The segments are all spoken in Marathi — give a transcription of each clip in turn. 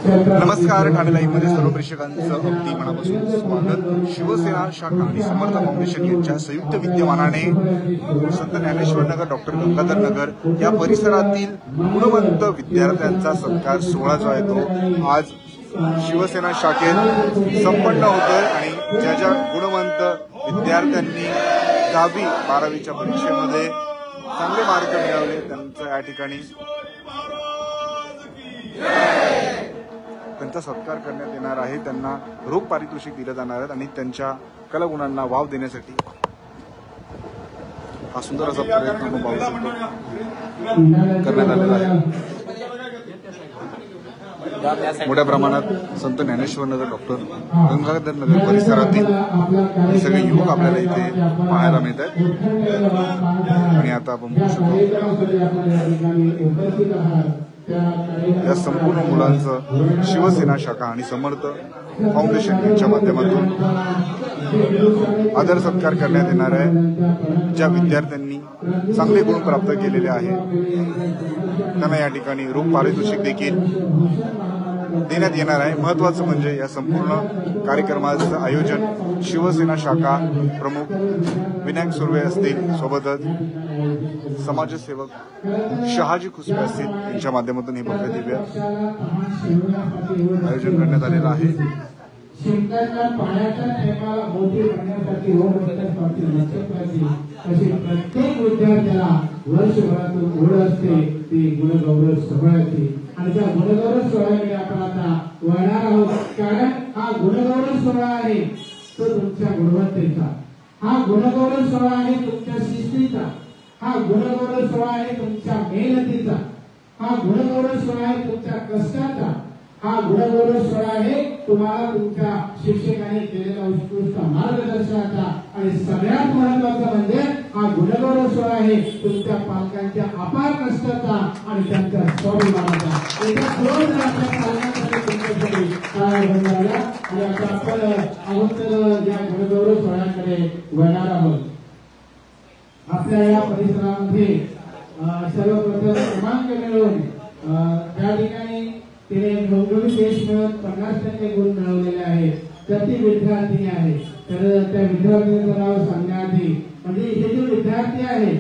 नमस्कार. ठाणे लाईव्ह मध्ये सर्व प्रेक्षकांचं अगदी मनापासून स्वागत. शिवसेना शाखा आणि समर्थ फाउंडेशन यांच्या संयुक्त विद्यमानाने संत ज्ञानेश्वर नगर, डॉक्टर गंगाधर नगर या परिसरातील गुणवंत विद्यार्थ्यांचा सत्कार सोहळा जो आहे तो आज शिवसेना शाखेत संपन्न होतोय आणि ज्या ज्या गुणवंत विद्यार्थ्यांनी 10वी 12वीच्या परीक्षेमध्ये चांगले मार्क मिळवले त्यांचा या ठिकाणी त्यांचा सत्कार करण्यात येणार आहे. त्यांना रोख पारितोषिक दिलं जाणार आहे आणि त्यांच्या कलागुणांना वाव देण्यासाठी हा सुंदर असा प्रयत्न करण्यात आलेला आहे. मोठ्या प्रमाणात संत ज्ञानेश्वर नगर, डॉक्टर गंगाधर नगर परिसरातील हे सगळे युवक आपल्याला इथे पाहायला मिळत आहेत आणि आता आपण बघू शकतो या संपूर्ण मुलांचं शिवसेना शाखा आणि समर्थ फाउंडेशन यांच्या माध्यमातून आदर सत्कार करण्यात येणार आहे. ज्या विद्यार्थ्यांनी चांगले गुण प्राप्त केलेले आहेत त्यांना या ठिकाणी रोख पारितोषिक देखील देण्यात येणार आहे. महत्वाचं म्हणजे या संपूर्ण कार्यक्रमाचं आयोजन शिवसेना शाखा प्रमुख विनायक सुर्वे असतील, सोबतच समाजसेवक शहाजी खुसबे असतील यांच्या माध्यमातून हे भव्य दिव्य आयोजन करण्यात आलेलं आहे. शेतकऱ्यांना पाण्याच्या थेंबाला मोठी करण्यासाठी प्रत्येक विद्यार्थ्याला वर्षभरातून ओढ असते ती गुणगौरव सोहळ्याची आणि त्या गुणगौरव सोहळ्याकडे आपण आता वळणार आहोत. कारण हा गुणगौरव सोहळा आहे तो तुमच्या गुणवत्तेचा, हा गुणगौरव सोहळा आहे तुमच्या शिस्तीचा, हा गुणगौरव सोहळा आहे तुमच्या मेहनतीचा, हा गुणगौरव सोहळा आहे तुमच्या कष्टाचा, हा गुणगौरव सोहळा आहे तुम्हाला तुमच्या शिक्षकांनी केलेल्या उत्कृष्ट मार्गदर्शनाचा आणि सगळ्यात महत्त्वाचं म्हणजे हा गुणगौरव सोहळा आहे तुमच्या पालकांच्या अपार कष्टाचा आणि त्यांच्या स्वाभिमानाचा. आणि आता आपण अगोदर या गुणगौरव सोहळ्याकडे वळणार आहोत. आपल्या या परिसरामध्ये सर्वप्रथम क्रमांक मिळवून त्या ठिकाणी तिने 99 देश मिळून 50% गुण मिळवलेले आहेत. तर ती विद्यार्थी आहे. तर त्या विद्यार्थ्यांचं नाव सांगण्याआधी म्हणजे हे जे विद्यार्थी आहे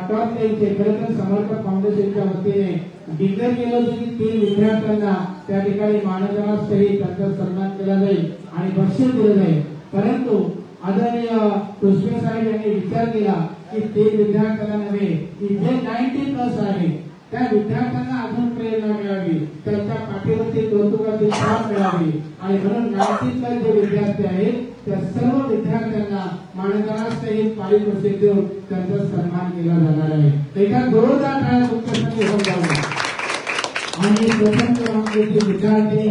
टॉप लेवलचे खरं तर समर्थ फाउंडेशनच्या वतीने डिक्लेअर केलं होतं की 3 विद्यार्थ्यांना त्या ठिकाणी मानधनासहित त्यांचा सन्मान केला जाईल आणि बक्षीस दिलं जाईल. परंतु आदरणीय खुसबे साहेब यांनी विचार केला की 3 विद्यार्थ्यांना नव्हे की जे 90+ आहे त्या विद्यार्थ्यांना अजून प्रेरणा मिळावी, त्यांच्या पाठीवरती कौतुकाची छाप मिळावी आणि म्हणून 90+ जे विद्यार्थी आहेत त्या सर्व विद्यार्थ्यांना मानधनासहित पारितोषिक देऊन त्यांचा सन्मान केला जाणार आहे. एका जोरदार टाळ्या तुमच्यासाठी होऊन जावे. आणि प्रथम क्रमांकाचे विद्यार्थी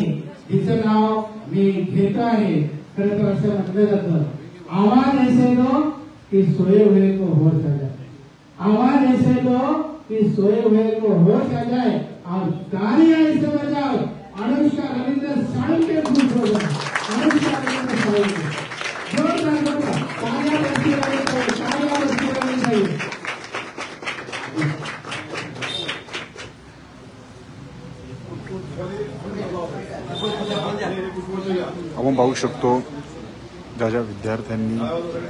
जिचं नाव मी घेतो आहे. खरं तर असं म्हटलं जातं आवाज ऐसे दो कि सोए हुए को होश आ जाए, आवाज ऐसे दो कि सोए हुए को होश आ जाए और तालियां ऐसे बजाओ अनुष्का रविंद्र साळुंखे खुश हो जाए. अनुष्का रविंद्र साळुंखे जोरदार जोरदार तालियां बजती रहे, तालियां बजती रहनी चाहिए. आपण पाहू शकतो ज्या ज्या विद्यार्थ्यांनी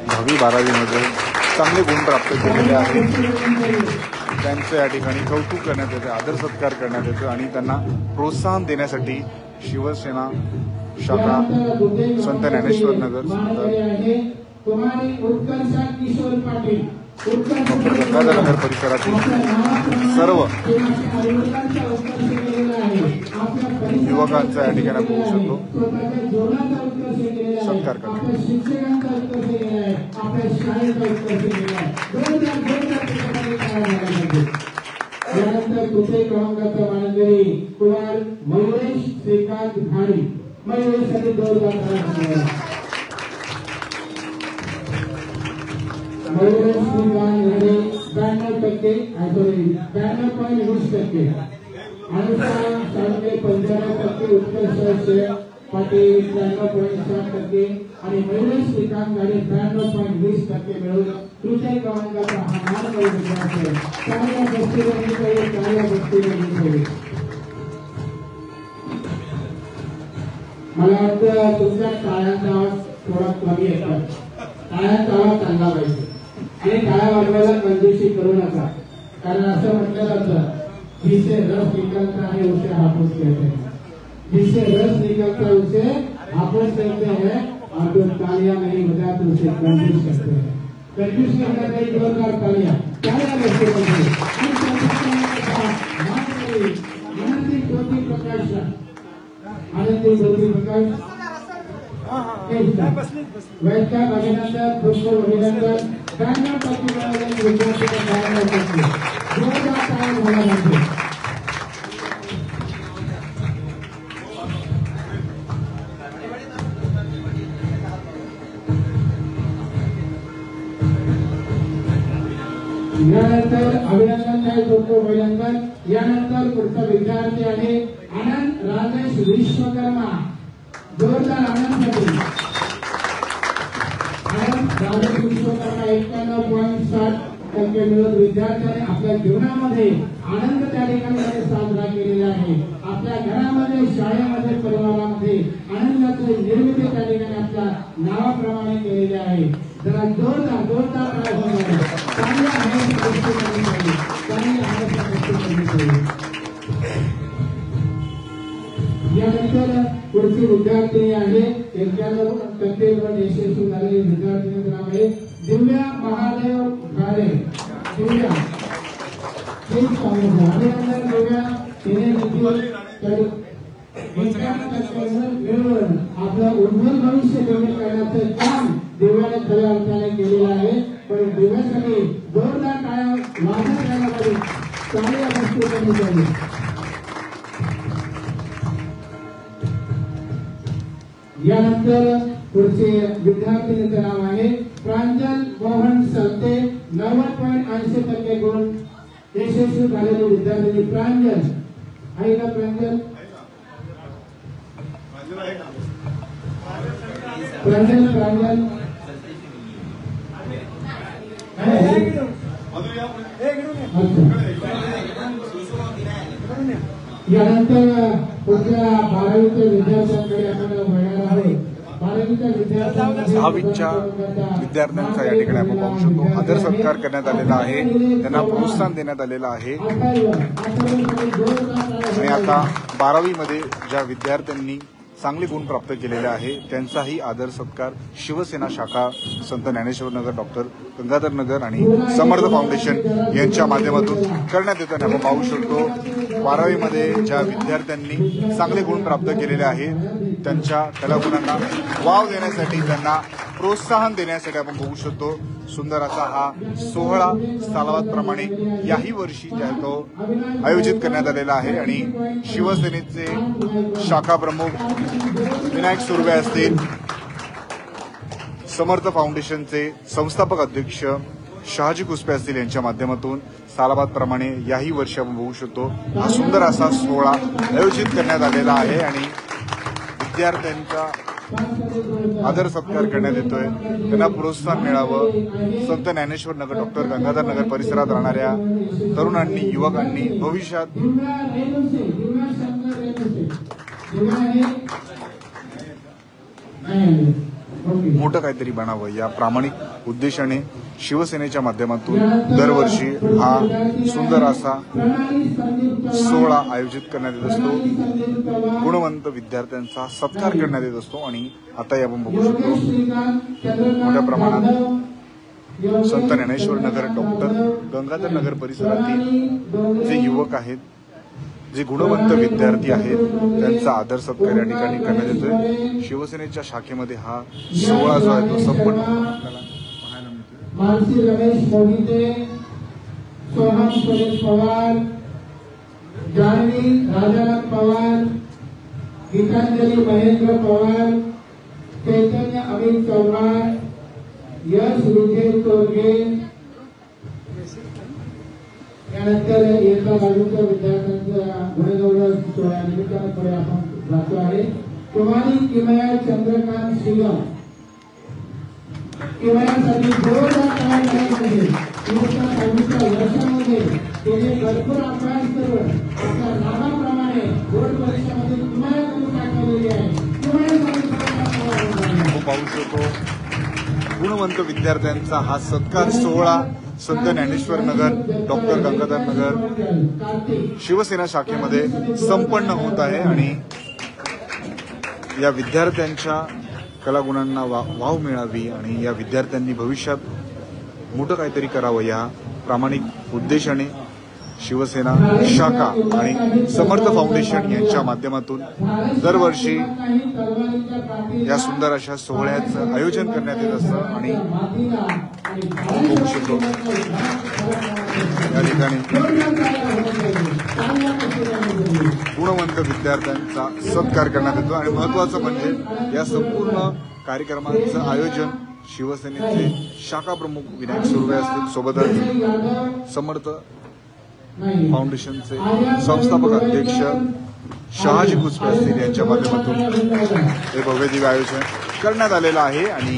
10वी 12वी मध्ये चांगले गुण प्राप्त केलेले आहेत त्यांचं या ठिकाणी कौतुक करण्यात येतं, आदर सत्कार करण्यात येतं आणि त्यांना प्रोत्साहन देण्यासाठी शिवसेना शाखा संत ज्ञानेश्वर नगर, डॉक्टर गंगाधर नगर परिसरातील सर्व युवकांचा या ठिकाणी होऊ शकतो सत्कार करण्यात. यानंतर दुसरे क्रमांकाचा मानकरी कुमार मयुरेश श्रीकांत घाडी. मयुरेशसाठी जोरदार टाळ्या. मयुरेश श्रीकांत घाडी 92%, 92.20%. अनुष्का साळुंखे 95% उत्कर्ष पाटील 93.7% आणि मयुरेश श्रीकांत घाडी 92.20% मिळवून तृतीय क्रमांकाचा हा मानकरी विद्यार्थी. चांगल्या गोष्टी मला वाटतं तुमच्या टाळ्यांचा आवाज थोडा कमी येतो. टाळ्यांचा आवाज चांगला पाहिजे आणि टाळ्या वाजवायला कंजूसी करू नका. कारण असं म्हटलं जातं जिसे रस निकलता है उसे हापूस कहते हैं. जिसे रस निकलता है उसे हापूस कहते हैं और जो तालियां नहीं बजाते उसे कंजूस कहते हैं. कंजूस करना कई जोरदार तालियां बजते हैं. आनंदी ज्योति प्रकाश वैद्य अभिनंदन पुष्प अभिनंदन गायन प्रतिभावान विद्यार्थी गायन करते जोरदार टाइम होना चाहिए. यानंतर अभिनंदन आहे पुष्प अभिनंदन. यानंतर पुढचा विद्यार्थी आहे आनंद राजेश विश्वकर्मा. जोरदार आनंदसाठी आनंद राजेश विश्वकर्मा 91.7% मिळवून विद्यार्थ्याने आपल्या जीवनामध्ये आनंद त्या ठिकाणी साजरा केलेला आहे. आपल्या घरामध्ये शाळेमध्ये परिवारामध्ये आनंदाची निर्मिती त्या ठिकाणी आपल्या नावाप्रमाणे केलेली आहे. जरा जोरदार जोरदार काय होणार यानंतर पुढची विद्यार्थी आहे 91% यशस्वी झालेली विद्यार्थिनीचं नाव आहे दिव्या महादेव घारे. दिव्या अभिनंदन दिव्या. तिने मिळवून आपलं उज्ज्वल भविष्य निर्माण करण्याचं काम दिव्याने खऱ्या अर्थाने केलेलं आहे. पण दिव्यासाठी जोरदार टाळ्या वाजत राहायला पाहिजे. चांगल्या गोष्टी करणी पाहिजे. यानंतर पुढचे विद्यार्थिनीचं नाव आहे प्रांजल मोहन सलते. 90.80% गुण यशस्वी झालेले विद्यार्थी प्रांजल आहे का? प्रांजल प्रांजल प्रांजल यानंतर पुढच्या 12वीच्या विद्यार्थ्यांकडे आपण वळणार आहोत. 12वीच्या दहावीच्या विद्यार्थ्यांचा या ठिकाणी आपण पाहू शकतो आदर सत्कार करण्यात आलेला आहे. त्यांना प्रोत्साहन देण्यात आलेलं आहे. आणि आता 12वीमध्ये ज्या विद्यार्थ्यांनी चांगले गुण प्राप्त केलेले आहे त्यांचाही आदर सत्कार शिवसेना शाखा संत ज्ञानेश्वर नगर, डॉक्टर गंगाधर नगर आणि समर्थ फाउंडेशन यांच्या माध्यमातून करण्यात येताना आपण पाहू शकतो. 12वीमध्ये ज्या विद्यार्थ्यांनी चांगले गुण प्राप्त केलेले आहेत त्यांच्या कलागुणांना वाव देण्यासाठी, त्यांना प्रोत्साहन देण्यासाठी आपण बघू शकतो सुंदर असा हा सोहळा सालाबादप्रमाणे याही वर्षी तो आयोजित करण्यात आलेला आहे. आणि शिवसेनेचे शाखा प्रमुख विनायक सुर्वे असतील, समर्थ फाउंडेशनचे संस्थापक अध्यक्ष शहाजी कुसपे असतील यांच्या माध्यमातून सालाबादप्रमाणे याही वर्षी आपण बघू शकतो हा सुंदर असा सोहळा आयोजित करण्यात आलेला आहे. आणि विद्यार्थ्यांचा आदर सत्कार करण्यात येतोय. त्यांना प्रोत्साहन मिळावं. संत ज्ञानेश्वर नगर, डॉक्टर गंगाधर नगर परिसरात राहणाऱ्या तरुणांनी, युवकांनी भविष्यात मोठं काहीतरी बनावं या प्रामाणिक उद्देशाने शिवसेनेच्या माध्यमातून दरवर्षी हा सुंदर असा सोहळा आयोजित करण्यात येत असतो. गुणवंत विद्यार्थ्यांचा सत्कार करण्यात येत असतो. आणि आता आपण बघू शकतो मोठ्या प्रमाणात संत ज्ञानेश्वर नगर, डॉक्टर गंगाधर नगर परिसरातील जे युवक आहेत, जे गुणवंत विद्यार्थी आहेत त्यांचा आदर सत्कार या ठिकाणी करण्यात येतोय. शिवसेनेच्या शाखेमध्ये हा सोहळा जो आहे तो संपन्न आपल्याला पाहायला मिळतो. मानसी रमेश मोहिते, सोहम सुरेश पवार, जानवी राजाराम पवार, गीतांजली महेंद्र पवार, चैतन्य अमित चव्हाण, यश विजय तोरगे. यानंतर एका बाजूच्या विद्यार्थ्यांच्या गुणगौरव सोहळ्यानिमित्तानं पुढे आपण जातो आहे. कुमारी किमया चंद्रकांत शिगम. किमयासाठी जोरदार टाळ्या झाल्या पाहिजे. इयत्ता 6वीच्या वर्षामध्ये तिने भरपूर अभ्यास करून आपल्या नावाप्रमाणे बोर्ड परीक्षेमध्ये किमया करून दाखवलेली आहे. गुणवंत विद्यार्थ्यांचा हा सत्कार सोहळा संत ज्ञानेश्वर नगर, डॉक्टर गंगाधर नगर शिवसेना शाखेमध्ये संपन्न होत आहे आणि या विद्यार्थ्यांच्या कलागुणांना वाव मिळावी आणि या विद्यार्थ्यांनी भविष्यात मोठं काहीतरी करावं या प्रामाणिक उद्देशाने शिवसेना शाखा आणि समर्थ फाउंडेशन यांच्या माध्यमातून दरवर्षी या सुंदर अशा सोहळ्याचं आयोजन करण्यात येत असतं आणि बघू शकतो या ठिकाणी गुणवंत विद्यार्थ्यांचा सत्कार करण्यात येतो आणि महत्वाचं म्हणजे या संपूर्ण कार्यक्रमाचं आयोजन शिवसेनेचे शाखा प्रमुख विनायक सुर्वे असतील, सोबतच समर्थ फाउंडेशनचे संस्थापक अध्यक्ष शहाजी कुचपे असतील यांच्या माध्यमातून हे भव्य दिव्य आयोजन करण्यात आलेलं आहे आणि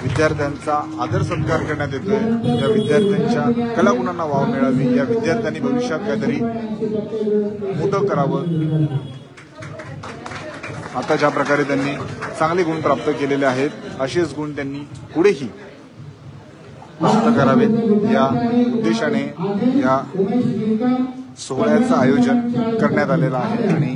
विद्यार्थ्यांचा आदर सत्कार करण्यात येतोय। या विद्यार्थ्यांच्या कलागुणांना वाव मिळावी, या विद्यार्थ्यांनी भविष्यात काहीतरी मोठं करावं। आता ज्या प्रकारे त्यांनी चांगले गुण प्राप्त केलेले आहेत असेच गुण त्यांनी पुढेही प्राप्त करावेत या उद्देशाने या सोहळ्याचं आयोजन करण्यात आलेलं आहे आणि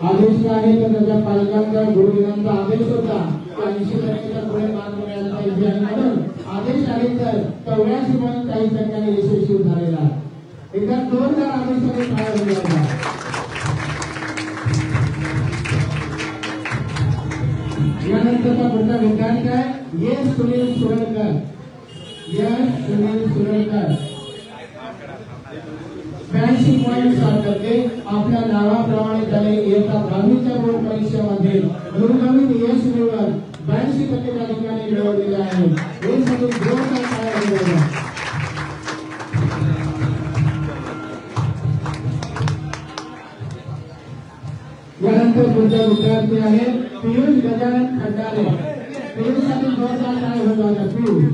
आदेश आहे तर त्याच्या पालकांचा गुरुजनांचा आदेश होता त्या 80% पुढे मान मिळायला पाहिजे आणि म्हणून आदेश आले तर 84% यशस्वी झालेला आहे। एकदा 2000 आदेशाने काय होईल यानंतरचा पुढचा विद्यार्थी आहे यश सुनील सुरळकर। यश सुनील सुरळकर 82.7 टक्के आपल्या नावाप्रमाणे त्याने इयत्ता 12वीच्या बोर्ड परीक्षेमध्ये गुरुगणित यश मिळवून 82% त्या ठिकाणी मिळवलेले आहे। हे सगळे जोरदार टाळ्या वाजवा। यानंतर पुढचा विद्यार्थी आहे पियुष गजानन खंडारे। पियुषसाठी जोरदार टाळ्या वाजवा। पियुष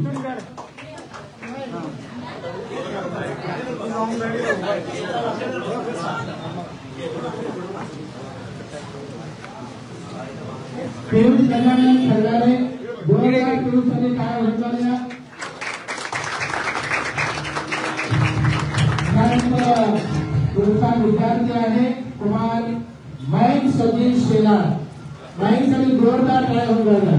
पियुष गजानन खंडारे जोरदार पियुषसाठी टाळ्या वाजवा। यानंतर पुढचा विद्यार्थी आहे कुमार मयंक सचिन शेलार। मयंकसाठी जोरदार टाळ्या वाजवा।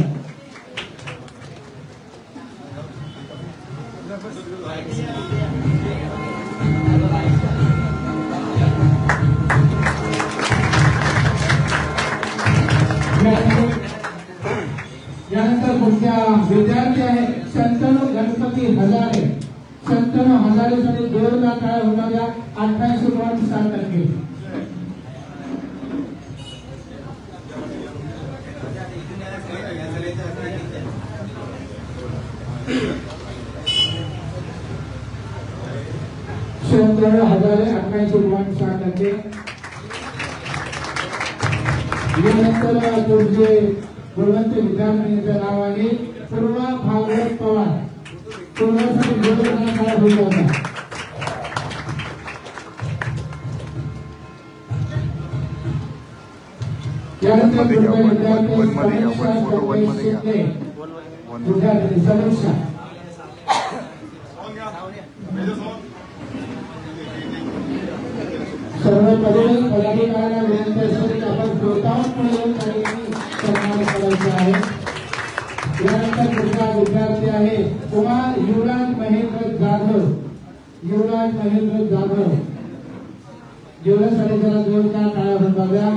यानंतर पुढचा विद्यार्थी आहे शंतनू गणपती हजारे। शंतनू हजारेसाठी जोरदार टाळ्या वाजवा। 88.7 टक्के। शंतनू हजारे 88.7 टक्के। यानंतर पुढचे गुणवंत विद्यार्थ्यांचं नाव आहे पूर्वा भागवत पवार। पूर्वासाठी जोरदार टाळ्या वाजवा। यानंतर पुढचा विद्यार्थी समीक्षा सर्व पदाधिकाऱ्यांना विनंती असते की आपण स्वतःहून येऊन सन्मान करायचा आहे। यानंतर पुढचा विद्यार्थी आहे कुमार युवराज महेंद्र जाधव। युवराज महेंद्र जाधव युवराजसाठी जरा जोरदार टाळ्या वाजवा।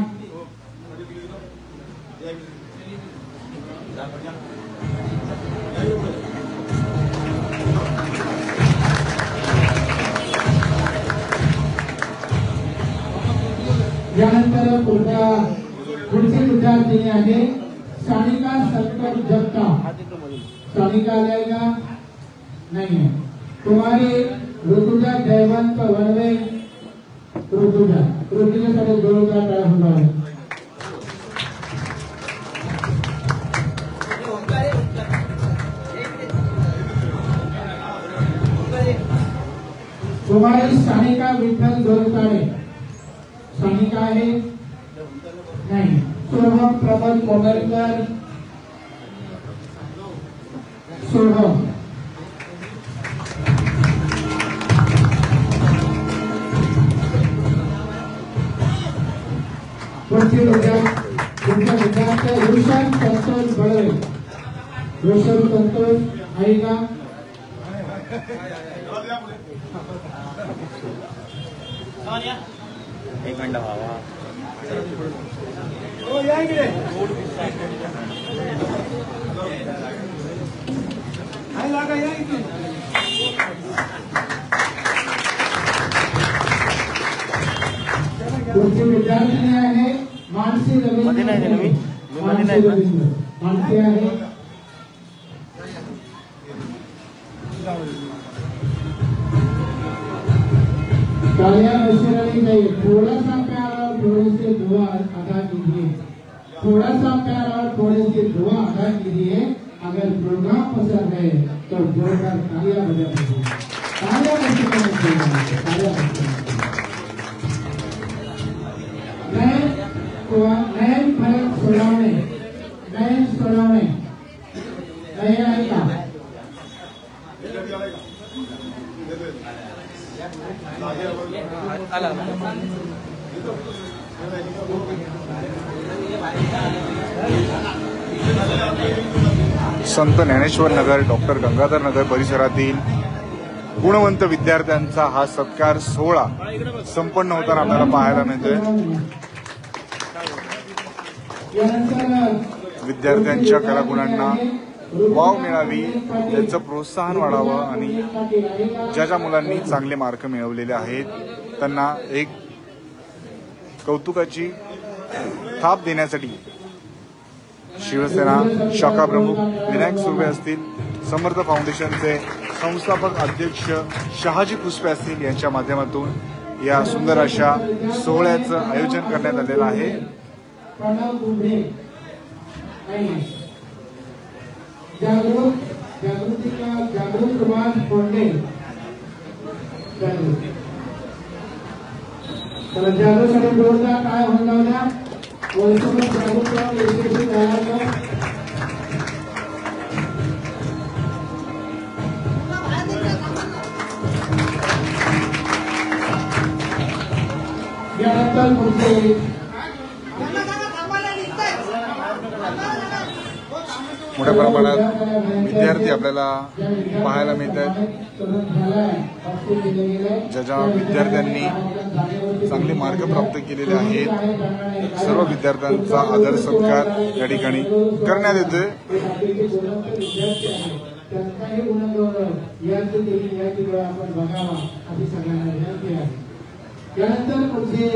यानंतर पुढचे विद्यार्थी आहे सानिका संतोष जगताप। सानिका आलाय का नाही? कुमारी ऋतुजा जयवंत वनवे। ऋतुजासाठी जोरदार टाळ्या वाजवा। कुमारी सानिका विठ्ठल दोरकाळे। सानिका आहे नाही? सोहम प्रमोद कोगलकर सोहम पुढचे विद्यार्थी रोशन संतोष बळवे रोशन संतोष आईगा एक मिनिट व्हावा पुढचे विद्यार्थी आहे मानसी रवींद्र मानसी आहे तालियां बजने चाहिए। थोड़ा सा प्यार और थोड़े से दुआ अदा कीजिए। थोड़ा सा प्यार और थोड़े से दुआ अदा कीजिए। अगर प्रोग्राम पसंद है तो जोरदार तालियां बजा दीजिए। तालियां बजने चाहिए। तालियां बजने नयन भरत सोलावणे नयन सोलावणे नयन आएगा संत ज्ञानेश्वर नगर डॉक्टर गंगाधर नगर परिसरातील गुणवंत विद्यार्थ्यांचा हा सत्कार सोहळा संपन्न होताना आपल्याला पाहायला मिळतोय। विद्यार्थ्यांच्या कलागुणांना वाव मिळावी, त्यांचं प्रोत्साहन वाढावं आणि ज्या ज्या मुलांनी चांगले मार्क मिळवलेले आहेत त्यांना एक कौतुकाची थाप देण्यासाठी शिवसेना शाखा प्रमुख विनायक सुर्वे असतील, समर्थ फाउंडेशनचे संस्थापक अध्यक्ष शहाजी पुष्पे असतील यांच्या माध्यमातून या सुंदर अशा सोहळ्याचं आयोजन करण्यात आलेलं आहे। जागृत समाज फोडणे तर जागृतीसाठी जोरदार काय होऊन द्या वैष्णव जागृत यानंतर पुढचे मोठ्या प्रमाणात विद्यार्थी आपल्याला पाहायला मिळत आहेत। ज्या ज्या विद्यार्थ्यांनी चांगले मार्क प्राप्त केलेले आहेत सर्व विद्यार्थ्यांचा आदर सत्कार या ठिकाणी करण्यात येतोय। त्यानंतर पुढचे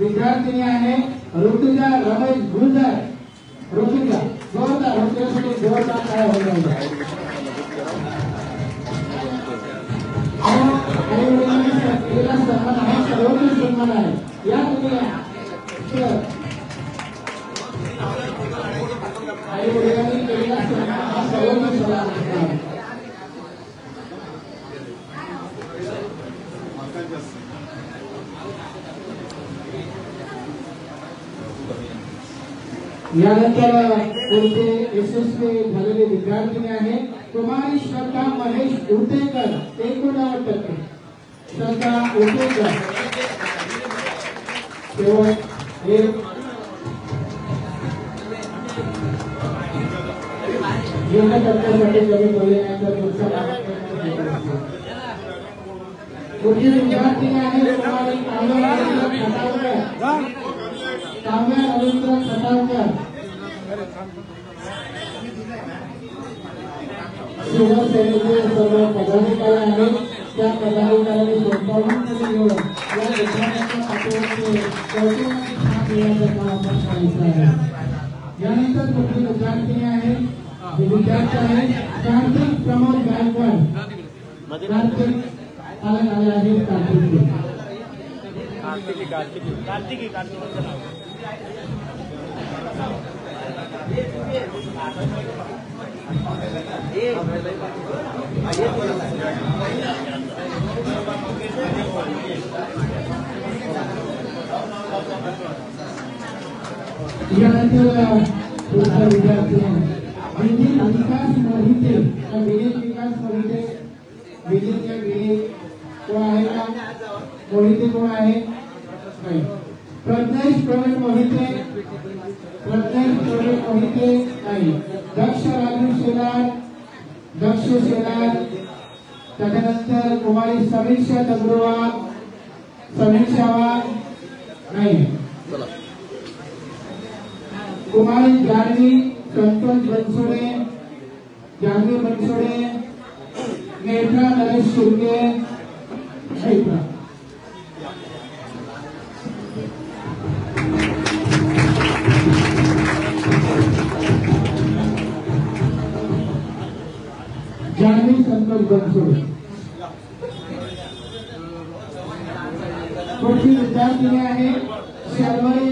विद्यार्थिनी आहे ऋतुजा रमेश गुलजार। ऋतुजा जोरदार ऋतुजासाठी जोरदार काय होणार सन्मान आहे या तुम्ही आई वडिलांनी केलेला सन्मान हा सर्वांना सन्मान आहे। यानंतर पुढचे यशस्वी झालेले विद्यार्थी आहे कुमारी श्रद्धा महेश उटेकर 89%। श्रद्धा उटेकर केवळ एक योग्य टप्प्यासाठी कमी पडल्यानंतर पुढचे विद्यार्थी आहे कुमारी काव्या रवींद्र खटावकर शिवसेनेचे सर्व पदाधिकारी आहेत त्या पदाधिकाऱ्यांनी स्वतःहून घेऊन या विद्यार्थ्यांच्या पाठीवरती कौतुकाची छाप देण्याचं काम आपण करायचं आहे। यानंतर पुढचे विद्यार्थी आहेत विद्यार्थी आहेत कार्तिक प्रमोद गायकवाड। कार्तिक आले आहेत कार्तिकी यानंतर पुढचा विद्यार्थी विनीत विकास मोहिते विनीत विकास मोहिते विनीत कोण आहे का मोहिते कोण आहे नाही प्रज्ञेश प्रवीण मोहिते नाही दक्ष राजू शेलार त्याच्यानंतर कुमारी समीक्षा दगडूवार नाही कुमारी जानवी संतोष बनसोडे नेत्रा नरेश शिर्के जानवी संतोष बनसोडे पुढची विद्यार्थिनी आहे शर्वरी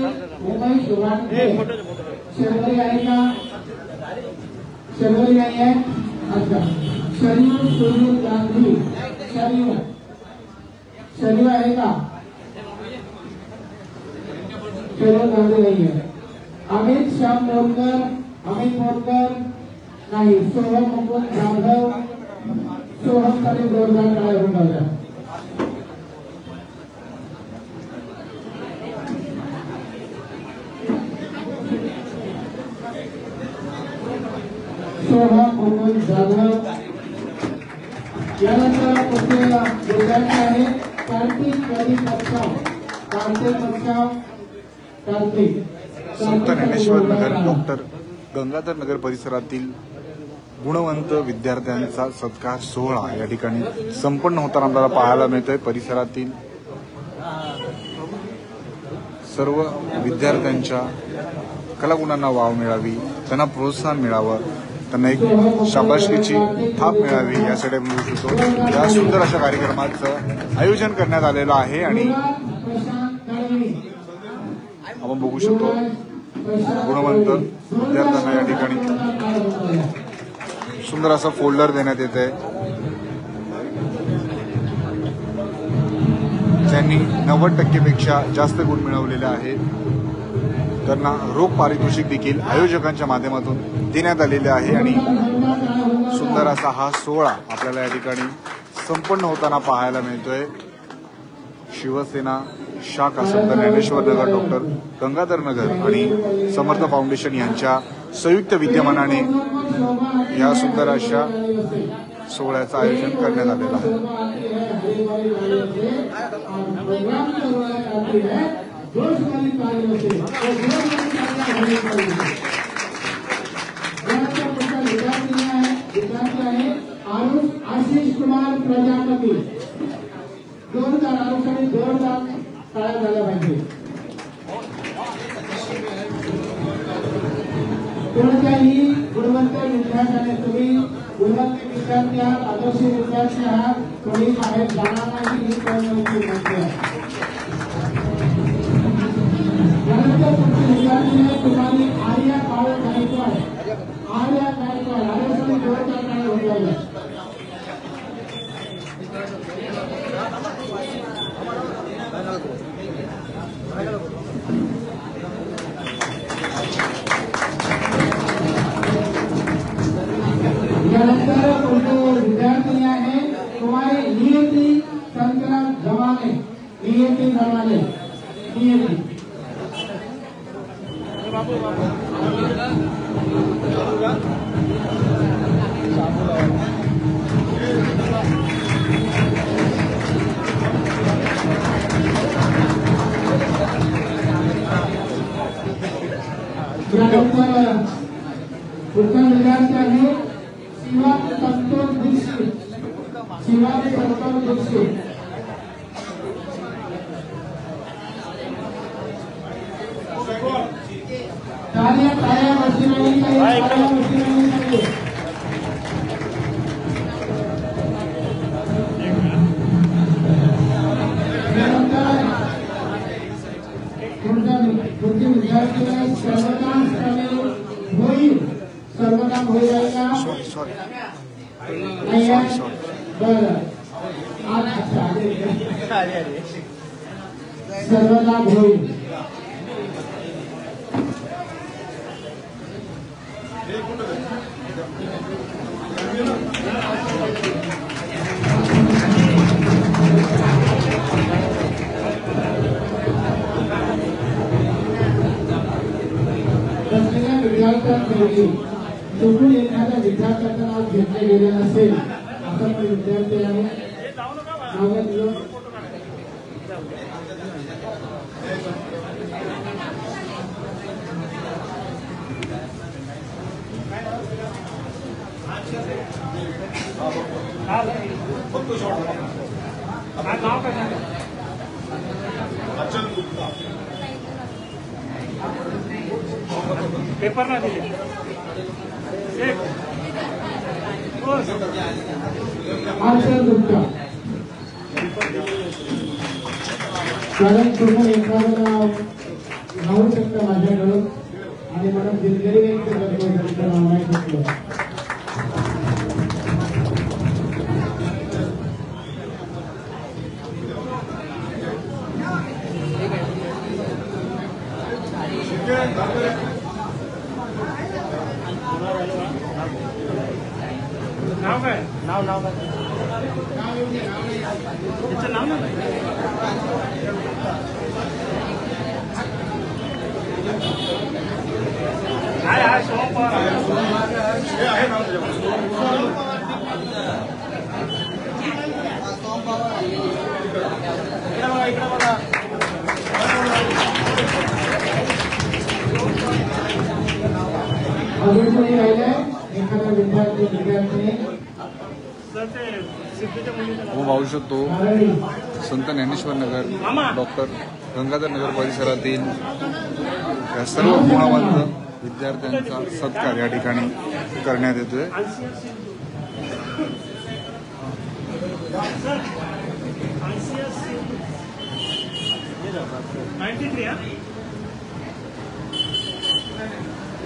उमेश वाटते शर्वरी आहे का शर्वरी नाही आहे अच्छा शरीर सुनील गांधी शरीर आहे का शरीर गांधी नाही आहे अमित श्याम मोरकर नाही सोहम मुकुंद जाधव सोहम साठी जोरदार टाळ्या होऊन सोहम मुकुंद जाधव यानंतर पुढचे विद्यार्थी आहे कार्तिक संत ज्ञानेश्वर नगर डॉक्टर गंगाधर नगर परिसरातील गुणवंत विद्यार्थ्यांचा सत्कार सोहळा या ठिकाणी संपन्न होताना आपल्याला पाहायला मिळतोय। परिसरातील सर्व विद्यार्थ्यांच्या कलागुणांना वाव मिळावी, त्यांना प्रोत्साहन मिळावं, त्यांना एक शाबासकीची थाप मिळावी यासाठी आपण बघू शकतो या सुंदर अशा कार्यक्रमाचं आयोजन करण्यात आलेलं आहे। आणि आपण बघू शकतो गुणवंत विद्यार्थ्यांना या ठिकाणी सुंदर असा फोल्डर देण्यात येत आहे। ज्यांनी 90% पेक्षा जास्त गुण मिळवलेले आहेत त्यांना रोख पारितोषिक देखील आयोजकांच्या माध्यमातून देण्यात आलेले आहे। आणि सुंदर असा हा सोहळा आपल्याला या ठिकाणी संपन्न होताना पाहायला मिळतोय। शिवसेना शाखा संत ज्ञानेश्वर नगर डॉक्टर गंगाधर नगर आणि समर्थ फाउंडेशन यांच्या संयुक्त विद्यमानाने या सुंदर अशा सोहळ्याचं आयोजन करण्यात आलेलं आहे। आशिष कुमार प्रजापती जोरदार आरोग्याने जोरदार टाळ्या झाल्या पाहिजे। कोणत्याही गुणवंत विद्यार्थ्याने तुम्ही गुणवंत विद्यार्थी आहात, आदर्श विद्यार्थी आहात, कोणी बाहेर जाणार नाही ही कोणती गोष्ट आहे। यानंतर तुमचे विद्यार्थी आहे तुम्हाला आर्या गायकवाड आदर्शाने जोरदार टाळ्या होऊन यानंतर कोणते विद्यार्थी आहे तुम्हाला नियती संक्रांत जमाने पुढचा विद्यार्थी आहे शिवाजी संतोष दीक्षित टाळ्या मशीन पुढचे विद्यार्थी सर्वकाम होईल का बरं सर्वकाम होईल बसलेल्या विद्यार्थ्यांपैकी चुकून एखाद्या विद्यार्थ्याचं नाव घेतले गेले नसेल असं पण विद्यार्थी आहे. नाव दिलं पेपर ना दिले आचरण गुप्ता. कारण तुम्ही एखादं नाव राहू शकता माझ्याकडून आणि मला दिलगिरी व्यक्त करतो नाव नाही घेतलं. नाव काय नाव काय त्याचं नाव नाही आहे इकडे बघा अजून कोणी राहिलंय एखादा विद्यार्थी हो पाहू शकतो संत ज्ञानेश्वर नगर डॉक्टर गंगाधर नगर परिसरातील या सर्व गुणवंत विद्यार्थ्यांचा सत्कार या ठिकाणी करण्यात येतोय.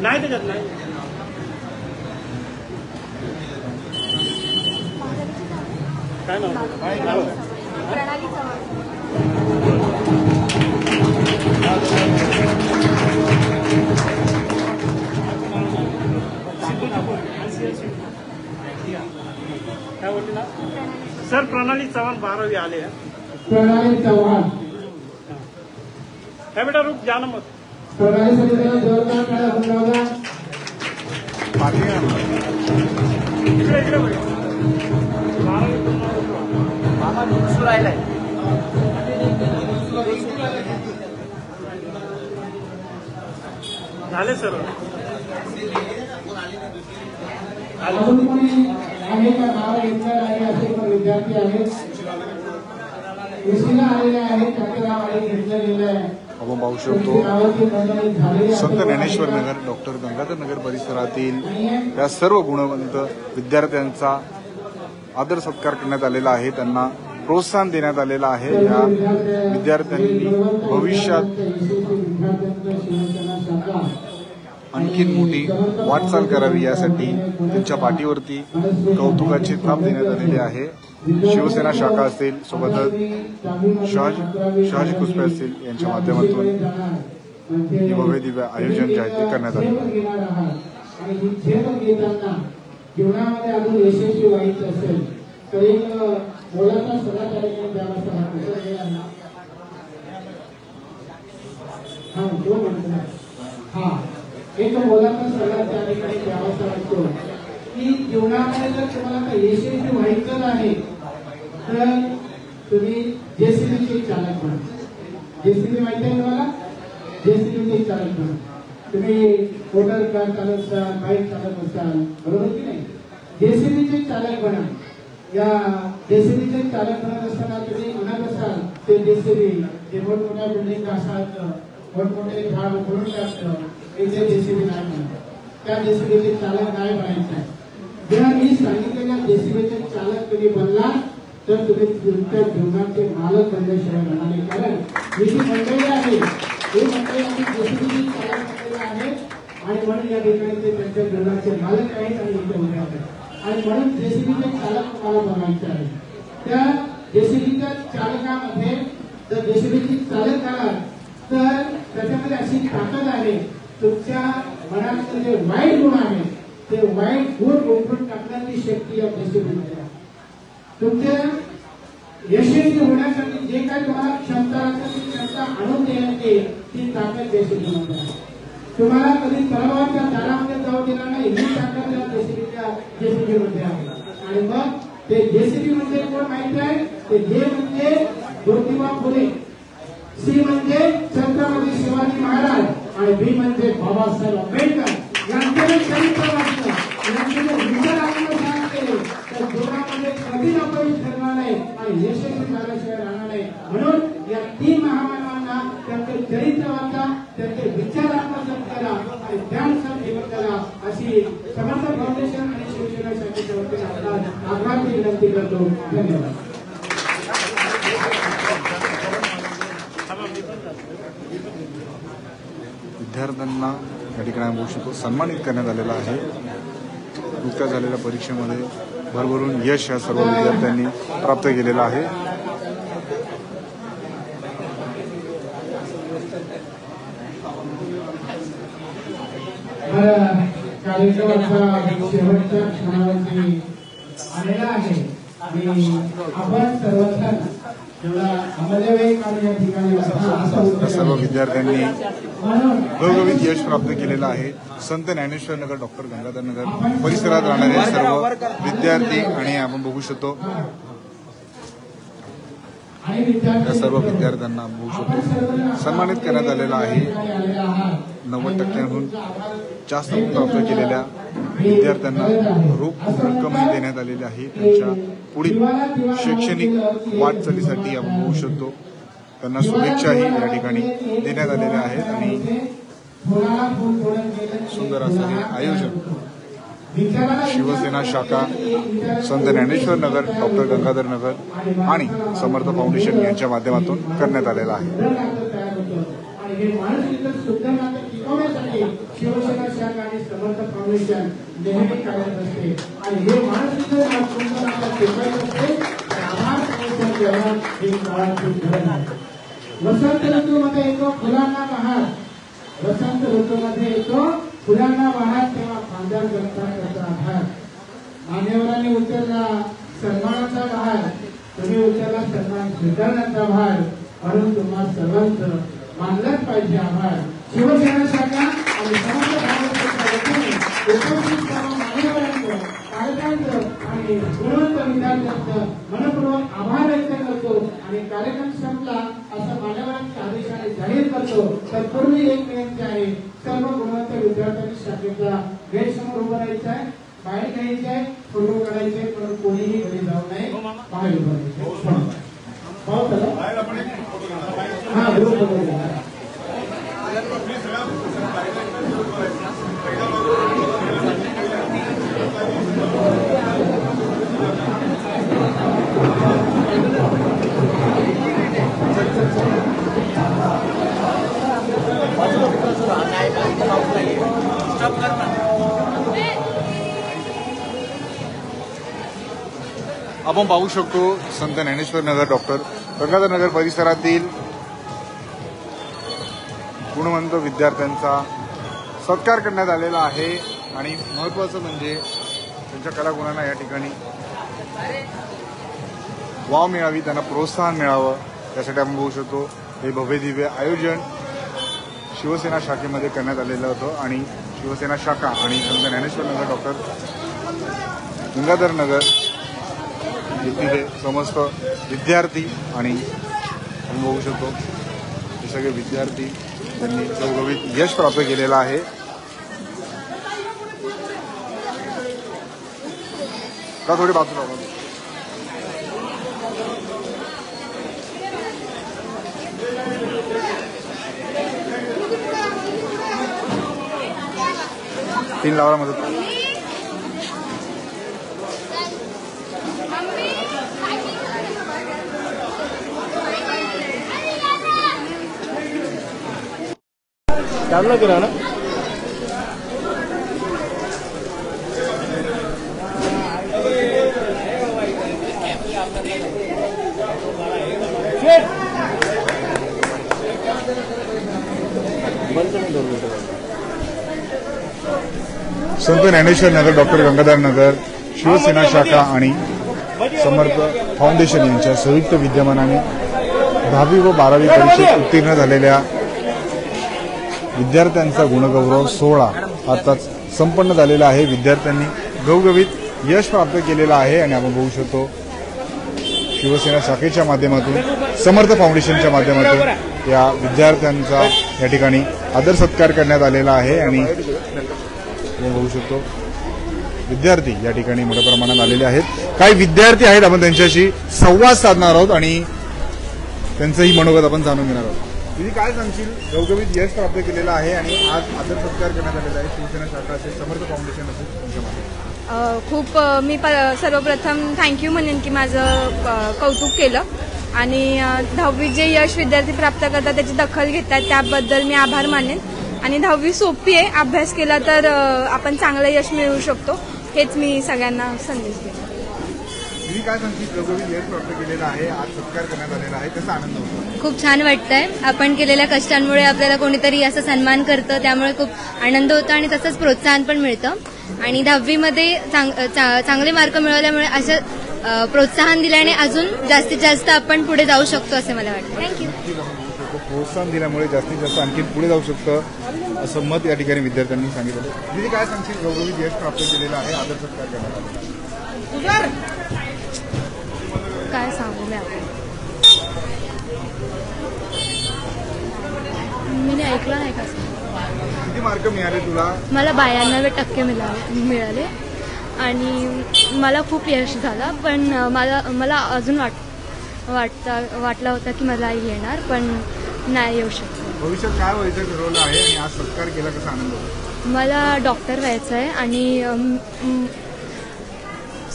नाही त्याच्यात नाही काय नाव प्रणाली चव्हाण. काय बोलते ना सर प्रणाली चव्हाण 12वी आले प्रणाली चव्हाण. काय बेटा रूप जा ना मग प्रणाली समितीला जोरदार टाळ्या वाजवा. इकडे इकडे बघ 12वी मामा नुकसून राहिलाय झाले सर अजून कोणी आहे का नाव घेतलं आहे असे पण विद्यार्थी आहेत. उशिरा आलेले आहेत त्याचं नाव आहे घेतलं गेलं आहे. आपण पाहू शकतो संत ज्ञानेश्वर नगर डॉक्टर गंगाधर नगर परिसरातील या सर्व गुणवंत विद्यार्थ्यांचा आदर सत्कार करण्यात आलेला आहे. त्यांना प्रोत्साहन देण्यात आलेलं आहे. या विद्यार्थ्यांनी भविष्यात आणखीन मोठी वाटचाल करावी यासाठी त्यांच्या पाठीवरती कौतुकाची थाप देण्यात आलेली आहे. शिवसेना शाखा असेल सोबतच शहाजी कुसबे असतील यांच्या माध्यमातून ही भव्य दिव्य आयोजन जे आहे ते करण्यात आले आहे. जीवनामध्ये अजून यशस्वी व्हायचं असेल तर एक मोलाचा सल्ला त्या ठिकाणी द्यावा एक मोलाचा सल्ला त्या ठिकाणी द्यावासा वाटतो की जीवनामध्ये जर तुम्हाला यशस्वी व्हायचं नाही तर तुम्ही जेसीबीचे चालक बना. जेसीबी माहिती आहे तुम्हाला? जेसीबीचे चालक बना. तुम्ही मोटर कार चालक असाल, बाईक चालक असाल, बरोबर की नाही? जेसीबीचे चालक बना. या जेसीबीचे चालक बनत असताना तुम्ही म्हणत असाल ते जेसीबी जे मोठमोठ्या बिल्डिंग असतात, मोठमोठे झाड उघडून टाकतं, ते जेसीबी नाही बनत. त्या जेसीबीचे चालक नाही बनायचे. जेव्हा मी सांगितलेल्या जेसीबीचे चालक तुम्ही बनला तर तुम्ही तुमच्या जीवनाचे मालक बनल्याशिवाय राहणार नाही. कारण ही जी मंडळी आहे ही मंडळी जेसीबीचे चालक बनलेले आहेत आणि म्हणून या ठिकाणी ते त्यांच्या जीवनाचे मालक आहेत आणि इथे उभे आहेत. आणि म्हणून जेसीबीचे चालक तुम्हाला बनवायचे आहे. त्या जेसीबीच्या चालकामध्ये जर जेसीबीची चालक आला तर त्याच्यामध्ये अशी ताकद आहे तुमच्या मनातले जे वाईट गुण आहेत ते वाईट गुण उकळून टाकण्याची शक्ती या जेसीबीमध्ये आहे. तुमच्या यशस्वी होण्यासाठी जे काही तुम्हाला क्षमता असते ती क्षमता आणून देण्याची ती ताकद जेसीबीमध्ये आहे. तुम्हाला कधी तलावाच्या दारामध्ये जाऊ देणार नाही ही ताकद या जेसीबीमध्ये आहे. आणि मग ते जेसीबी म्हणजे कोण माहिती आहे? ते जे म्हणजे ज्योतिबा फुले, सी म्हणजे छत्रपती शिवाजी महाराज आणि बी म्हणजे बाबासाहेब आंबेडकर यांचे चरित्र वाचलं, यांचे विचार आपण सांगते तर जीवनामध्ये कधी अपयश ठरणार नाही आणि यशस्वी झाल्याशिवाय राहणार नाही. म्हणून या तीन महामानवांना त्यांचे चरित्र वाचा, त्यांचे विचार आत्मसात करा आणि त्यानुसार जीवन करा अशी समर्थ फाउंडेशन आणि शिवसेना शाखेच्या वतीने आपला आभारची विनंती करतो. धन्यवाद. विद्यार्थ्यांना या ठिकाणी भूषितो सन्मानित करण्यात आलेला आहे. नुकत्याच झालेल्या परीक्षेमध्ये भरभरून यश या सर्व विद्यार्थ्यांनी प्राप्त केलेलं आहे. कार्यक्रमाचा शेवटच्या क्षणावरती आलेला आहे आणि आपण सर्वजण सर्व विद्यार्थ्यांनी घवघवीत यश प्राप्त केलेलं आहे. संत ज्ञानेश्वर नगर, डॉक्टर गंगाधर नगर परिसरात राहणारे सर्व विद्यार्थी आणि आपण बघू शकतो या सर्व विद्यार्थ्यांना बघू शकतो सन्मानित करण्यात आलेला आहे. 90% जास्त प्राप्त केलेल्या विद्यार्थ्यांना रोख रक्कमही देण्यात आलेली आहे. त्यांच्या पुढील शैक्षणिक वाटचालीसाठी आपण बघू शकतो त्यांना शुभेच्छाही या ठिकाणी देण्यात आलेल्या आहेत. आणि सुंदर असं हे आयोजन शिवसेना शाखा, संत ज्ञानेश्वर नगर, डॉक्टर गंगाधर नगर आणि समर्थ फाउंडेशन यांच्या माध्यमातून करण्यात आलेलं आहे. शिवसेना शाखा आणि समर्थ फाउंडेशन नेहमी कार्यरत असते आणि हे मानसिक वसंत ऋतूमध्ये येतो फुलांना बहार, वसंत ऋतूमध्ये येतो फुलांना बहार, तेव्हा फांद्या करता आभार. मान्यवरांनी उचलला सन्मानाचा भार, तुम्ही उचलला सन्मान स्वीकारण्याचा भार, म्हणून तुम्हा सर्वांचं मानलंच पाहिजे आभार. शिवसेना शाखा आणि समर्थ फाउंडेशनच्या वतीने उपस्थित सर्व मान्यवरांचं, पालकांचं आणि गुणवंत विद्यार्थ्यांचं मनपूर्वक आभार व्यक्त करतो आणि कार्यक्रम संपला असं मान्यवरांच्या आदेशाने जाहीर करतो. तत्पूर्वी एक विनंती आहे, सर्व गुणवंत विद्यार्थ्यांनी शाखेचा गैरसमोर उभं राहायचं आहे, बाहेर घ्यायचे आहे, फोटो काढायचे, पण कोणीही घरी जाऊ नये, बाहेर उभं राहायचं. हा बरोबर. आपण पाहू शकतो संत ज्ञानेश्वर नगर, डॉक्टर गंगाधर नगर परिसरातील गुणवंत विद्यार्थ्यांचा सत्कार करण्यात आलेला आहे. आणि महत्त्वाचं म्हणजे त्यांच्या कलागुणांना या ठिकाणी वाव मिळावी, त्यांना प्रोत्साहन मिळावं, त्यासाठी आपण बघू शकतो हे भव्य दिव्य आयोजन शिवसेना शाखेमध्ये करण्यात आलेलं होतं. आणि शिवसेना शाखा आणि संत ज्ञानेश्वर नगर, डॉक्टर गंगाधर नगर येथील समस्त विद्यार्थी आणि आपण बघू शकतो हे सगळे विद्यार्थी त्यांनी घवघवीत यश प्राप्त केलेलं आहे. का थोडी बाजूला तीन लावायला मदत चालू केला ना. संत ज्ञानेश्वर नगर, डॉक्टर गंगाधर नगर, शिवसेना शाखा आणि समर्थ फाउंडेशन यांच्या संयुक्त विद्यमानाने 10वी व 12वी परीक्षेत उत्तीर्ण झालेल्या विद्यार्थ्यांचा गुणगौरव सोहळा आताच संपन्न झालेला आहे. विद्यार्थ्यांनी घवघवीत यश प्राप्त केलेलं आहे आणि आपण बघू शकतो शिवसेना शाखेच्या माध्यमातून, समर्थ फाउंडेशनच्या माध्यमातून या विद्यार्थ्यांचा या ठिकाणी आदर सत्कार करण्यात आलेला आहे आणि आपण बघू शकतो विद्यार्थी या ठिकाणी मोठ्या प्रमाणात आलेले आहेत. काही विद्यार्थी आहेत, आपण त्यांच्याशी संवाद साधणार आहोत आणि त्यांचंही मनोगत आपण जाणून घेणार आहोत. तुम्ही काय सांगशील, घवघवीत यश प्राप्त केलेलं आहे आणि आज आदर सत्कार करण्यात आलेला आहे शिवसेना शाखा असेल, समर्थ फाउंडेशन असेल तुमच्या माध्यमातून? मी सर्वप्रथम थँक्यू म्हणेन की माझं कौतुक केलं आणि 10वीत जे यश विद्यार्थी प्राप्त करतात त्याची दखल घेतात त्याबद्दल मी आभार मानेन. आणि 10वी सोपी आहे, अभ्यास केला तर आपण चांगलं यश मिळवू शकतो, हेच मी सगळ्यांना संदेश देतो. तुम्ही काय सांगशील, घवघवीत यश प्राप्त केलेलं आहे, आज सत्कार करण्यात आलेला आहे, कसा आनंद होतो? खूप छान वाटतंय. आपण केलेल्या कष्टांमुळे आपल्याला कोणीतरी असं सन्मान करतं, त्यामुळे खूप आनंद होतो आणि तसंच प्रोत्साहन पण मिळतं. आणि 10वीमध्ये चांगले मार्क मिळवल्यामुळे असं प्रोत्साहन दिल्याने अजून जास्तीत जास्त आपण पुढे जाऊ शकतो असं मला वाटतं. थँक्यू. प्रोत्साहन दिल्यामुळे जास्तीत जास्त आणखी पुढे जाऊ शकतं असं मत या ठिकाणी विद्यार्थ्यांनी सांगितलं. तुम्ही काय सांगशील, घवघवीत यश प्राप्त केलेलं आहे, आदर सत्कार करण्यात आलेला आहे? काय सांगू मी ऐकलं नाही का? किती मार्क मिळाले तुला? मला 92% मिळाले आणि मला खूप यश झालं, पण मला अजून वाटलं होतं की मला येणार, पण नाही येऊ शकतो. भविष्यात काय व्हायचं ठरवलं आहे आणि आज सत्कार केला, कसा आनंद होतो? मला डॉक्टर व्हायचं आहे आणि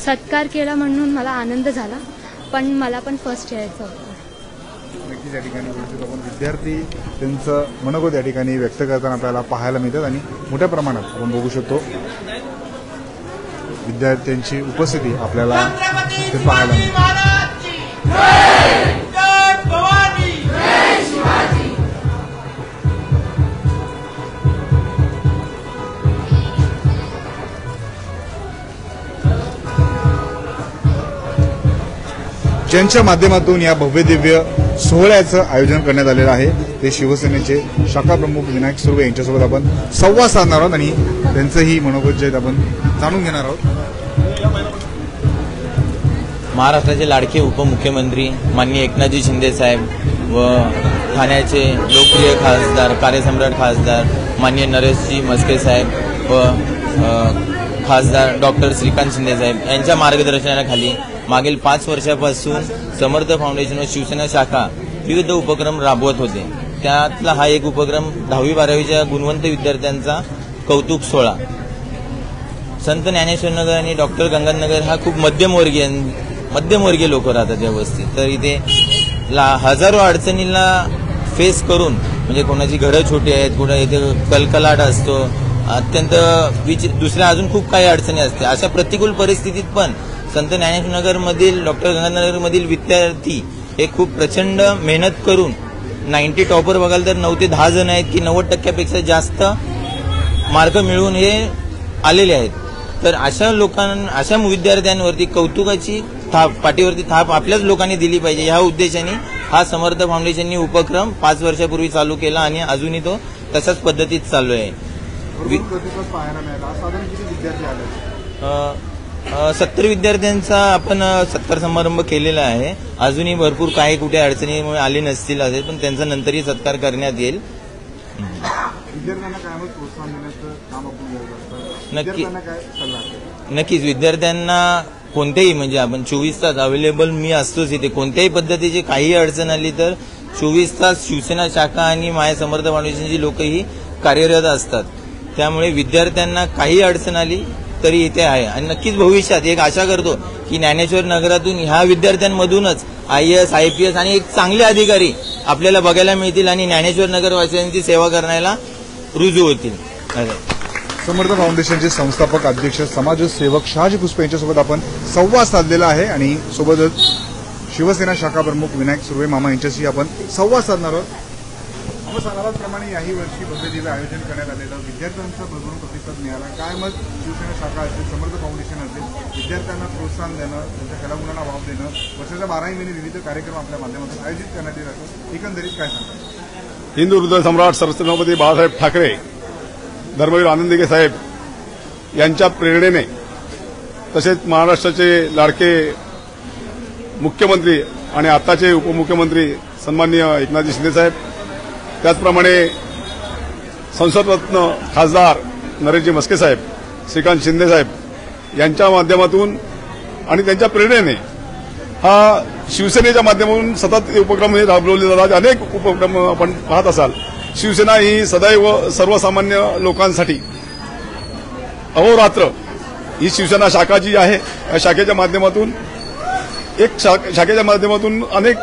सत्कार केला म्हणून मला आनंद झाला, पण मला पण फर्स्ट यायचं होतं. नक्कीच या ठिकाणी आपण विद्यार्थी त्यांचं मनोगत या ठिकाणी व्यक्त करताना आपल्याला पाहायला मिळतात आणि मोठ्या प्रमाणात आपण बघू शकतो विद्यार्थ्यांची उपस्थिती आपल्याला ते पाहायला मिळते. ज्यांच्या माध्यमातून या भव्य दिव्य सोहळ्याचं आयोजन करण्यात आलेलं आहे ते शिवसेनेचे शाखा प्रमुख विनायक सुर्वे यांच्यासोबत आपण संवाद साधणार आहोत आणि त्यांचंही मनोगत जे आपण जाणून घेणार आहोत. महाराष्ट्राचे लाडके उपमुख्यमंत्री माननीय एकनाथजी शिंदे साहेब व ठाण्याचे लोकप्रिय खासदार, कार्यसम्राट खासदार माननीय नरेशजी म्हस्के साहेब व खासदार डॉक्टर श्रीकांत शिंदे साहेब यांच्या मार्गदर्शनाखाली मागील 5 वर्षापासून समर्थ फाउंडेशन व शिवसेना शाखा विविध उपक्रम राबवत होते. त्यातला हा एक उपक्रम 10वी 12वीच्या गुणवंत विद्यार्थ्यांचा कौतुक सोहळा. संत ज्ञानेश्वर नगर आणि डॉक्टर गंगाधर नगर हा खूप मध्यमवर्गीय लोक राहतात या वस्तीत. तर इथे हजारो अडचणींना फेस करून, म्हणजे कोणाची घरं छोटी आहेत, कुठं इथे कलकलाट असतो, अत्यंत दुसऱ्या अजून खूप काही अडचणी असते. अशा प्रतिकूल परिस्थितीत पण संत ज्ञानेश्वर नगरमधील, डॉक्टर गंगाधर नगरमधील विद्यार्थी हे खूप प्रचंड मेहनत करून 90 टॉपर बघाल तर 9 ते 10 जण आहेत की 90% जास्त मार्क मिळवून हे आलेले आहेत. तर अशा विद्यार्थ्यांवरती कौतुकाची थाप, पाठीवरती थाप आपल्याच लोकांनी दिली पाहिजे, ह्या उद्देशाने हा समर्थ फाउंडेशननी उपक्रम 5 वर्षापूर्वी चालू केला आणि अजूनही तो तशाच पद्धतीत चालू आहे. 70 विद्यार्थ्यांचा आपण सत्कार समारंभ केलेला आहे. अजूनही भरपूर काही कुठे अडचणीमुळे आले नसतील असेल, पण त्यांचा नंतरही सत्कार करण्यात येईल. नक्कीच विद्यार्थ्यांना कोणत्याही, म्हणजे आपण 24 तास अवेलेबल मी असतोच इथे. कोणत्याही पद्धतीची काही अडचण आली तर 24 तास शिवसेना शाखा आणि माय समर्थ फाउंडेशनची लोकही कार्यरत असतात. त्यामुळे विद्यार्थ्यांना काही अडचण आली तरी इथे आहे. आणि नक्कीच भविष्यात एक आशा करतो की ज्ञानेश्वर नगरातून ह्या विद्यार्थ्यांमधूनच IAS IPS आणि एक चांगले अधिकारी आपल्याला बघायला मिळतील आणि ज्ञानेश्वर नगरवासियांची सेवा करण्याला रुजू होतील. समर्थ फाउंडेशनचे संस्थापक अध्यक्ष समाजसेवक शहाजी पुष्पे यांच्यासोबत आपण संवाद साधलेला आहे आणि सोबतच शिवसेना शाखा प्रमुख विनायक सुर्वे मामा यांच्याशी आपण संवाद साधणार आहोत. सर्वसाधारणप्रमाणे याही वर्षी भव्य दिव्य आयोजन करण्यात आलेलं, विद्यार्थ्यांचा भरभरून प्रतिसाद मिळाला. काय मग शिवसेना शाखा असेल, समर्थ फाउंडेशन असेल, विद्यार्थ्यांना प्रोत्साहन देणं, त्यांच्या कलागुणांना वाव देणं, वर्षाच्या 12 महिने विविध कार्यक्रम आपल्या माध्यमातून आयोजित करण्यात येत असतात. एकंदरीत काय सांगतात? हिंदू हृदय सम्राट सरसेनापती बाळासाहेब ठाकरे, धर्मवीर आनंदीगे साहेब यांच्या प्रेरणेने, तसेच महाराष्ट्राचे लाडके मुख्यमंत्री आणि आताचे उपमुख्यमंत्री सन्माननीय एकनाथजी शिंदे साहेब, त्याचप्रमाणे संसदरत्न खासदार नरेशजी म्हस्के साहेब, श्रीकांत शिंदे साहेब यांच्या माध्यमातून आणि त्यांच्या प्रेरणेने हा शिवसेनेच्या माध्यमातून सतत उपक्रम राबवले जातात. अनेक उपक्रम आपण पाहत असाल. शिवसेना ही सदैव सर्वसामान्य लोकांसाठी अहोरात्र ही शिवसेना शाखा जी आहे या शाखेच्या माध्यमातून शाखेच्या माध्यमातून अनेक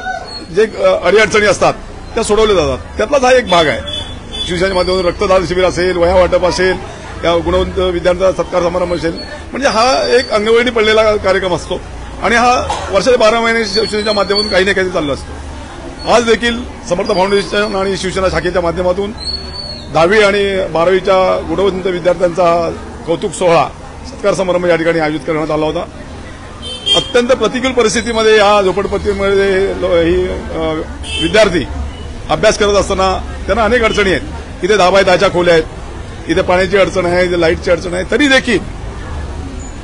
जे अडीअडचणी असतात त्या सोडवल्या जातात. त्यातलाच हा एक भाग आहे. शिवसेनेच्या माध्यमातून रक्तदान शिबिर असेल, वह्या वाटप असेल, या गुणवंत विद्यार्थ्यांचा सत्कार समारंभ असेल, म्हणजे हा एक अंगवळणी पडलेला कार्यक्रम असतो आणि हा वर्षाचे 12 महिने शिवसेनेच्या माध्यमातून काही ना काही चालला असतो. आज देखील समर्थ फाउंडेशन आणि शिवसेना शाखेच्या माध्यमातून 10वी आणि 12वीच्या गुणवंत विद्यार्थ्यांचा कौतुक सोहळा सत्कार समारंभ या ठिकाणी आयोजित करण्यात आला होता. अत्यंत प्रतिकूल परिस्थितीमध्ये या झोपडपट्टीमध्ये ही विद्यार्थी अभ्यास करत असताना त्यांना अनेक अडचणी आहेत. इथे 10 बाय 10च्या खोल्या आहेत, इथे पाण्याची अडचण आहे, इथे लाईटची अडचण आहे. तरी देखील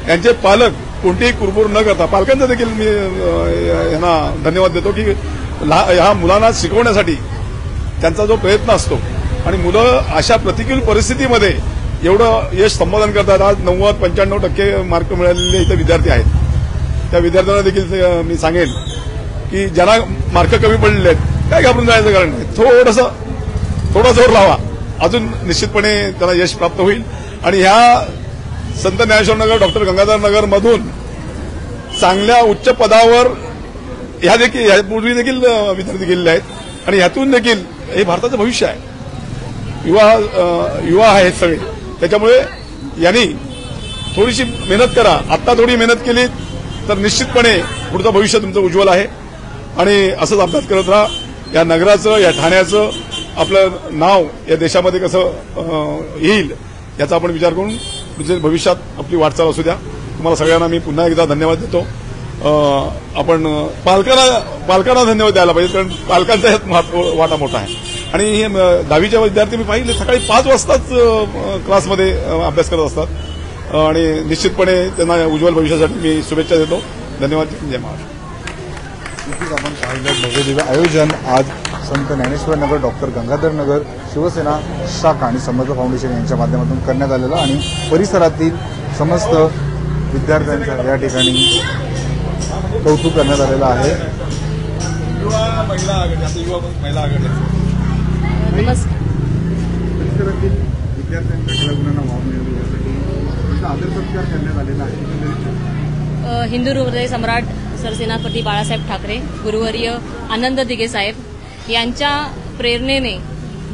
यांचे पालक कोणतीही कुरबुर न करता, पालकांचा देखील मी यांना धन्यवाद देतो की ह्या मुलांना शिकवण्यासाठी त्यांचा जो प्रयत्न असतो आणि मुलं अशा प्रतिकूल परिस्थितीमध्ये एवढं यश संपादन करतात. आज 90-95% मार्क मिळालेले इथे विद्यार्थी आहेत. त्या विद्यार्थ्यांना देखील मी सांगेन की ज्यांना मार्क कमी पडलेले आहेत काय घाबरून जायचं कारण नाही. थोडा जोर लावा, अजून निश्चितपणे त्यांना यश प्राप्त होईल. आणि ह्या संत ज्ञानेश्वर नगर, डॉक्टर गंगाधर नगर मधून चांगल्या उच्च पदावर यापूर्वी देखील विद्यार्थी गेलेले आहेत आणि ह्यातून देखील हे भारताचं भविष्य आहे. युवा आहेत सगळे. त्याच्यामुळे यांनी थोडीशी मेहनत करा. आत्ता थोडी मेहनत केली तर निश्चितपणे पुढचं भविष्य तुमचं उज्ज्वल आहे. आणि असंच अभ्यास करत राहा. या नगराचं, या ठाण्याचं आपलं नाव या देशामध्ये कसं येईल याचा आपण विचार करून पुढच्या भविष्यात आपली वाटचाल असू द्या. तुम्हाला सगळ्यांना मी पुन्हा एकदा धन्यवाद देतो. आपण पालकांना धन्यवाद द्यायला पाहिजे, कारण पालकांचा यात वाटा मोठा आहे. आणि हे 10वीच्या विद्यार्थी मी पाहिले सकाळी 5 वाजताच क्लासमध्ये अभ्यास करत असतात आणि निश्चितपणे त्यांना उज्ज्वल भविष्यासाठी मी शुभेच्छा देतो. धन्यवाद. जय महाराष्ट्र. आपण पाहिलं भव्य दिव्य आयोजन आज संत ज्ञानेश्वर नगर, डॉक्टर गंगाधर नगर, शिवसेना शाखा आणि समर्थ फाउंडेशन यांच्या माध्यमातून करण्यात आलेलं आणि परिसरातील समस्त विद्यार्थ्यांच्या या ठिकाणी कौतुक करण्यात आलेलं आहे. युवा महिला आघाडी परिसरातील विद्यार्थ्यांच्या कलागुणांना वाव मिळवून यासाठी त्यांचा आदर सत्कार करण्यात आलेला आहे. हिंदू हृदय सम्राट सरसेनापती बाळासाहेब ठाकरे, गुरुवर्य आनंद दिघे साहेब यांच्या प्रेरणेने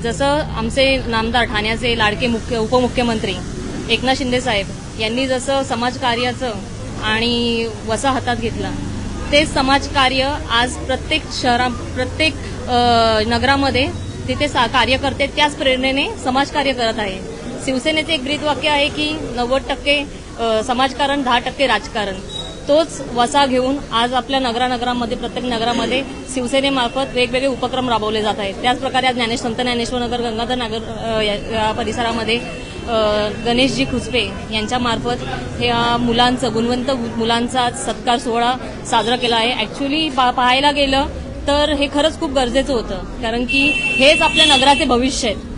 जसं आमचे नामदार ठाण्याचे लाडके उपमुख्यमंत्री एकनाथ शिंदे साहेब यांनी जसं समाजकार्याचं आणि वसा हातात घेतला, तेच समाजकार्य आज प्रत्येक नगरामध्ये तिथे कार्यकर्ते त्याच प्रेरणेने समाजकार्य करत आहे. शिवसेनेचे एक ब्रीदवाक्य आहे की 90% समाजकारण, 10% राजकारण. तोच वसा घेऊन आज आपल्या नगरामध्ये, प्रत्येक नगरामध्ये शिवसेनेमार्फत वेगवेगळे उपक्रम राबवले जात आहेत. त्याचप्रकारे आज संत ज्ञानेश्वर नगर, गंगाधर नगर या परिसरामध्ये गणेशजी खुसपे यांच्यामार्फत हे मुलांचं, गुणवंत मुलांचा सत्कार सोहळा साजरा केला आहे. ऍक्च्युली पाहायला गेलं तर हे खरंच खूप गरजेचं होतं, कारण की हेच आपल्या नगराचे भविष्य आहे.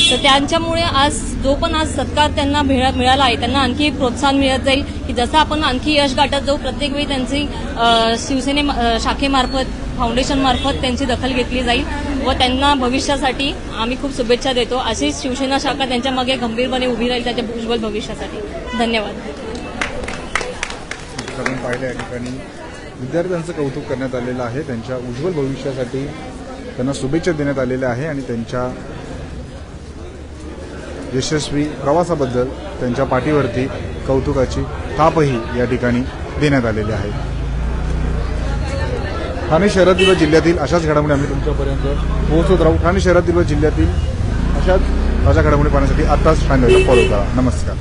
तर त्यांच्यामुळे आज जो पण आज सत्कार त्यांना मिळाला आहे त्यांना प्रोत्साहन मिळत जाईल की जसं आपण आणखी यश गाठत जाऊ, प्रत्येक वेळी त्यांची शिवसेने शाखेमार्फत, फाउंडेशनमार्फत त्यांची दखल घेतली जाईल व त्यांना भविष्यासाठी आम्ही खूप शुभेच्छा देतो. अशीच शिवसेना शाखा त्यांच्या मागे गंभीरपणे उभी राहील त्याच्या उज्ज्वल भविष्यासाठी. धन्यवाद. आपण पाहिलं या ठिकाणी विद्यार्थ्यांचं कौतुक करण्यात आलेलं आहे. त्यांच्या उज्ज्वल भविष्यासाठी त्यांना शुभेच्छा देण्यात आलेल्या आहे आणि त्यांच्या यशस्वी प्रवासाबद्दल त्यांच्या पाठीवरती कौतुकाची थापही या ठिकाणी देण्यात आलेली आहे. ठाणे शहरातील व जिल्ह्यातील अशाच घडामोडी आम्ही तुमच्यापर्यंत पोहोचत राहू. ठाणे शहरातील व जिल्ह्यातील अशाच ताज्या घडामोडी पाहण्यासाठी आताच ठाणे फॉलो करा. नमस्कार.